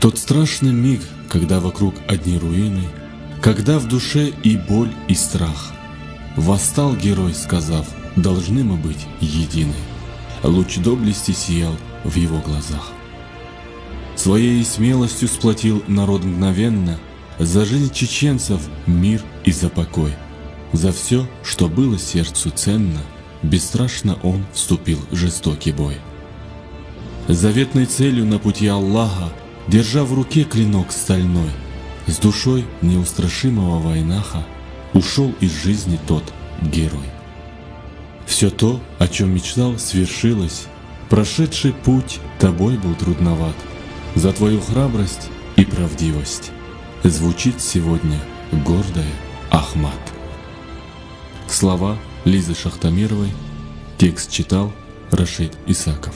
тот страшный миг, когда вокруг одни руины, когда в душе и боль, и страх, восстал герой, сказав: должны мы быть едины. Луч доблести сиял в его глазах. Своей смелостью сплотил народ мгновенно, за жизнь чеченцев, мир и за покой. За все, что было сердцу ценно, бесстрашно он вступил в жестокий бой. Заветной целью на пути Аллаха, держа в руке клинок стальной, с душой неустрашимого войнаха ушел из жизни тот герой. Все то, о чем мечтал, свершилось. Прошедший путь тобой был трудноват. За твою храбрость и правдивость звучит сегодня гордая Ахмат. Слова Лизы Шахтамировой. Текст читал Рашид Исаков.